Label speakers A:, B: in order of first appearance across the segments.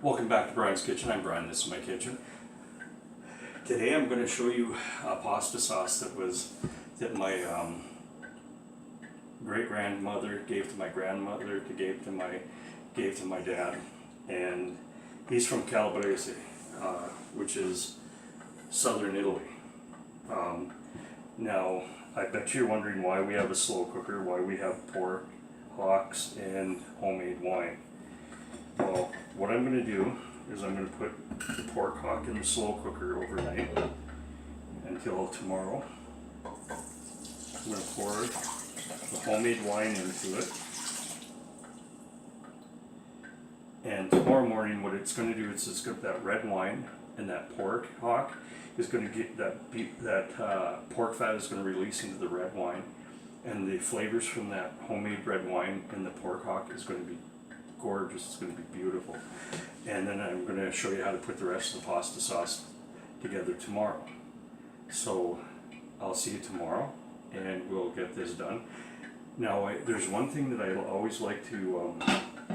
A: Welcome back to Brian's Kitchen. I'm Brian, this is my kitchen. Today I'm going to show you a pasta sauce that my great-grandmother gave to my grandmother, gave to my dad. And he's from Calabria, which is southern Italy. Now, I bet you're wondering why we have a slow cooker, why we have pork, hocks, and homemade wine. Well, what I'm going to do is I'm going to put the pork hock in the slow cooker overnight until tomorrow. I'm going to pour the homemade wine into it. And tomorrow morning what it's going to do is it's got that red wine and that pork hock is going to get that pork fat is going to release into the red wine, and the flavors from that homemade red wine and the pork hock is going to be gorgeous. It's going to be beautiful. And then I'm going to show you how to put the rest of the pasta sauce together tomorrow. So I'll see you tomorrow and we'll get this done. Now there's one thing that I always like to do.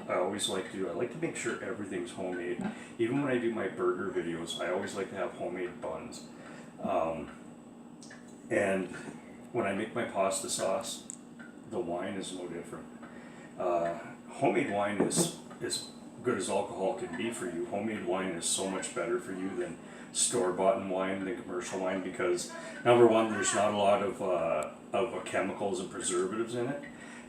A: I like to make sure everything's homemade. Even when I do my burger videos, I always like to have homemade buns. And when I make my pasta sauce, the wine is no different. Homemade wine is as good as alcohol can be for you. Homemade wine is so much better for you than store-bought wine, than commercial wine, because number one, there's not a lot of chemicals and preservatives in it.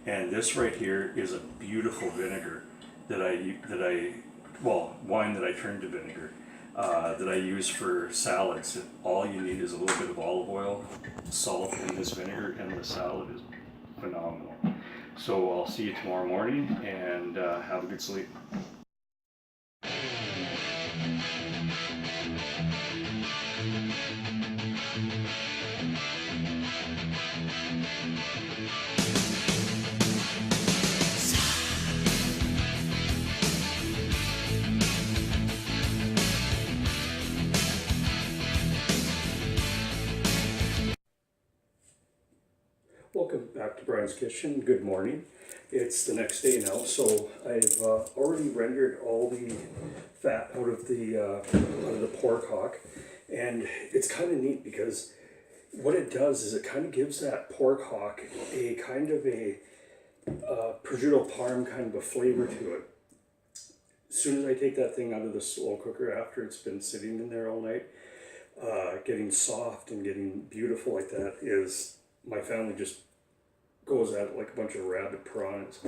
A: And this right here is a beautiful vinegar wine that I turned to vinegar, that I use for salads. All you need is a little bit of olive oil, salt, and this vinegar, and the salad is phenomenal. So I'll see you tomorrow morning, and have a good sleep. Welcome back to Brian's Kitchen. Good morning. It's the next day now, so I've already rendered all the fat out of the pork hock, and it's kind of neat because what it does is it kind of gives that pork hock a kind of a prosciutto parm kind of a flavor to it. As soon as I take that thing out of the slow cooker after it's been sitting in there all night, getting soft and getting beautiful like that, is my family just goes at it like a bunch of rabid prawns.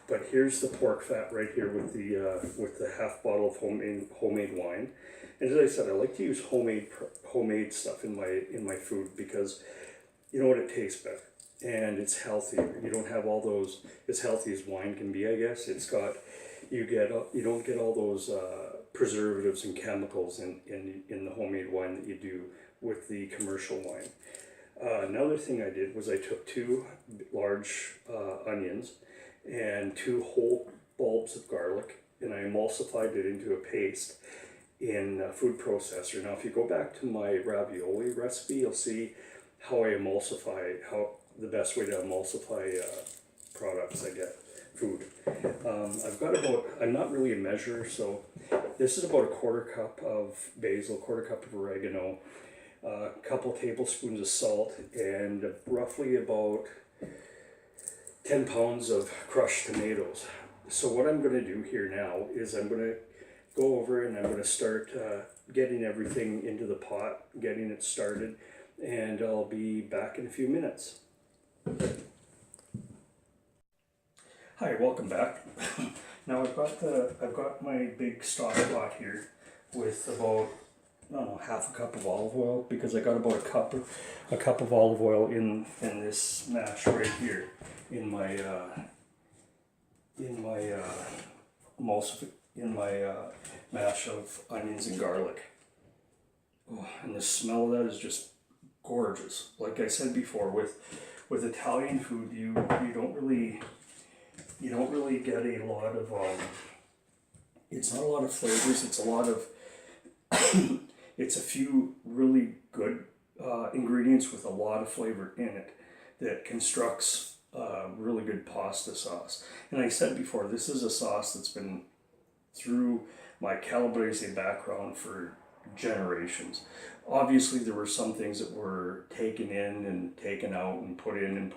A: But here's the pork fat right here with the half bottle of homemade wine. And as I said, I like to use homemade stuff in my food because you know what, it tastes better and it's healthier. You don't have all those, as healthy as wine can be, I guess. It's got, you don't get all those preservatives and chemicals in the homemade wine that you do with the commercial wine. Another thing I did was I took 2 large onions and 2 whole bulbs of garlic, and I emulsified it into a paste in a food processor. Now if you go back to my ravioli recipe, you'll see how I emulsify, the best way to emulsify products, I get food. I've got about, I'm not really a measurer, so this is about a 1/4 cup of basil, 1/4 cup of oregano, a couple tablespoons of salt, and roughly about 10 pounds of crushed tomatoes. So what I'm going to do here now is I'm going to go over and I'm going to start getting everything into the pot, getting it started, and I'll be back in a few minutes. Hi, welcome back. Now I've got my big stock pot here with about, I don't know, half a cup of olive oil, because I got about a cup of olive oil in this mash right here in my mash of onions and garlic. Oh, and the smell of that is just gorgeous. Like I said before, with Italian food, you don't really get a lot of it's not a lot of flavors. It's a lot of it's a few really good ingredients with a lot of flavor in it that constructs really good pasta sauce. And I said before, this is a sauce that's been through my Calabria background for generations. Obviously, there were some things that were taken in and taken out and put in and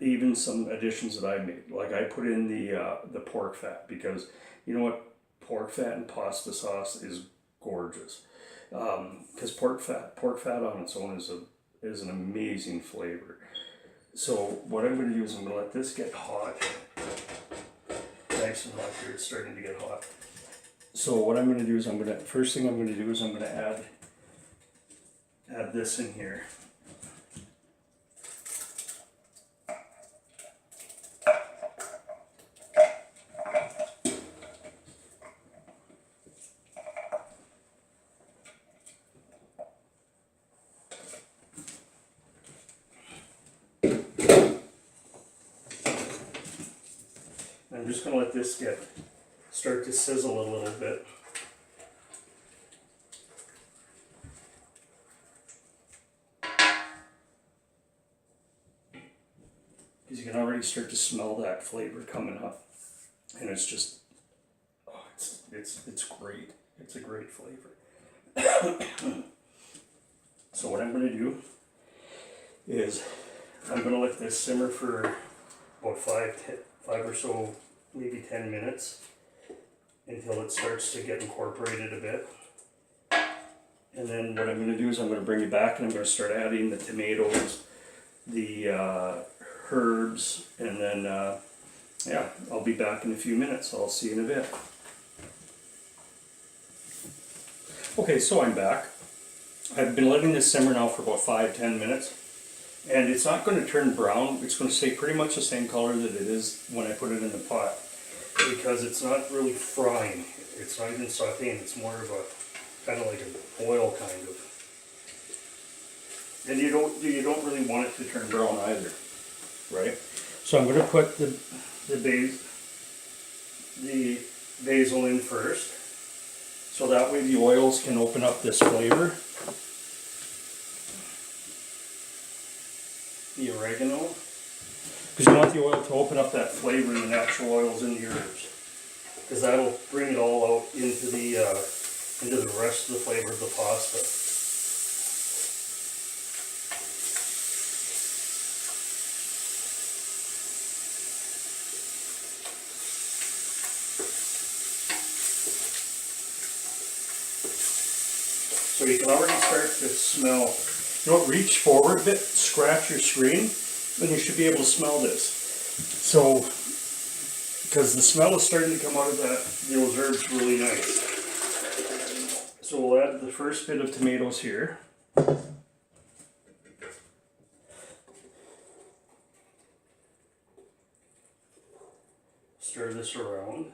A: even some additions that I made. Like I put in the pork fat because you know what, pork fat and pasta sauce is gorgeous. Because pork fat on its own is an amazing flavor. So what I'm going to do is I'm going to let this get hot, nice and hot here. It's starting to get hot. So what I'm going to do is first thing I'm going to do is I'm going to add this in here. I'm just going to let this start to sizzle a little bit. Because you can already start to smell that flavor coming up, and it's just, oh, it's great. It's a great flavor. So what I'm going to do is I'm going to let this simmer for about 5 or so, maybe 10 minutes until it starts to get incorporated a bit. And then what I'm going to do is I'm going to bring it back and I'm going to start adding the tomatoes, the herbs, and then yeah, I'll be back in a few minutes. I'll see you in a bit. Okay, so I'm back. I've been letting this simmer now for about 5-10 minutes, and it's not going to turn brown. It's going to stay pretty much the same color that it is when I put it in the pot, because it's not really frying. It's not even sauteing. It's more of a kind of like a boil kind of. And you don't really want it to turn brown either, right? So I'm going to put the basil in first, so that way the oils can open up this flavor. The oregano, because you want the oil to open up that flavor in the natural oils in the herbs, because that'll bring it all out into the rest of the flavor of the pasta. So you can already start to smell. You know, reach forward a bit, scratch your screen, and you should be able to smell this. So, because the smell is starting to come out of those herbs really nice. So we'll add the first bit of tomatoes here. Stir this around.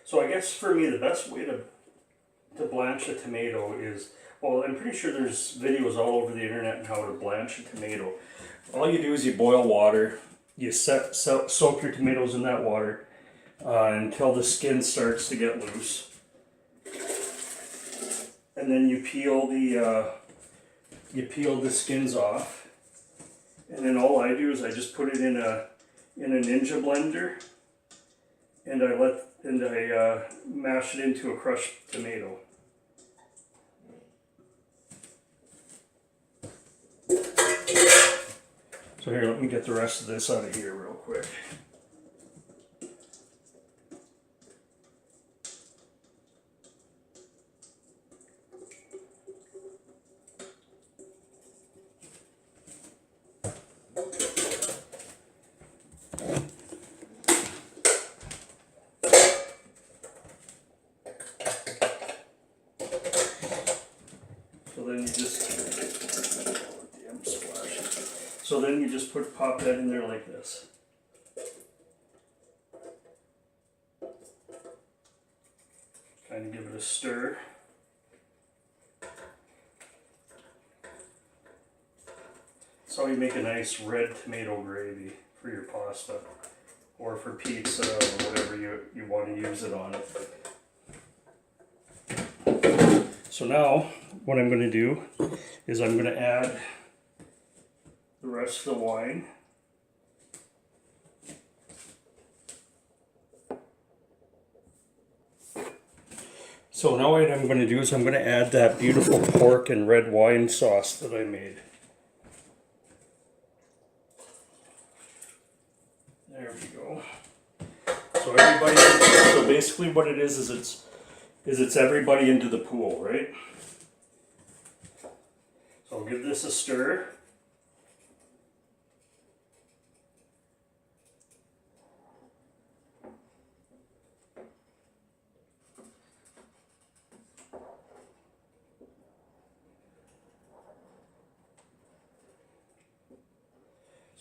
A: So I guess for me the best way to blanch a tomato is, well, I'm pretty sure there's videos all over the internet on how to blanch a tomato. All you do is you boil water, you soak your tomatoes in that water until the skin starts to get loose, and then you peel the skins off, and then all I do is I just put it in a Ninja blender, and I mash it into a crushed tomato. So here, let me get the rest of this out of here real quick. So then you just pop that in there like this. Kind of give it a stir. So you make a nice red tomato gravy for your pasta, or for pizza, or whatever you want to use it on. So now what I'm going to do is I'm going to add the rest of the wine. So now what I'm going to do is I'm going to add that beautiful pork and red wine sauce that I made. There we go. So everybody, so basically what it is it's everybody into the pool, right? So I'll give this a stir.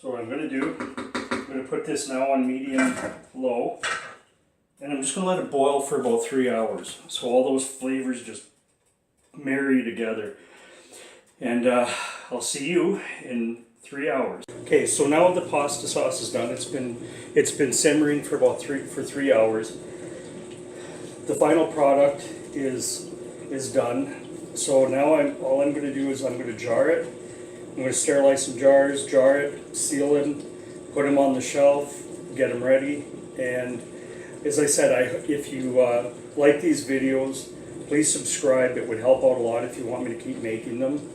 A: So what I'm going to do, I'm going to put this now on medium low, and I'm just going to let it boil for about 3 hours. So all those flavors just marry together. And I'll see you in 3 hours. Okay, so now the pasta sauce is done. It's been simmering for about 3 hours. The final product is done. So now all I'm going to do is I'm going to jar it. I'm going to sterilize some jars, jar it, seal them, put them on the shelf, get them ready. And as I said, if you like these videos, please subscribe. It would help out a lot if you want me to keep making them.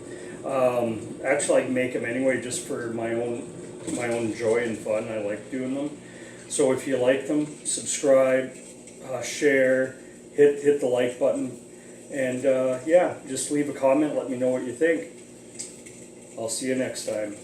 A: Actually, I make them anyway just for my own joy and fun. I like doing them. So if you like them, subscribe, share, hit the like button, and yeah, just leave a comment. Let me know what you think. I'll see you next time.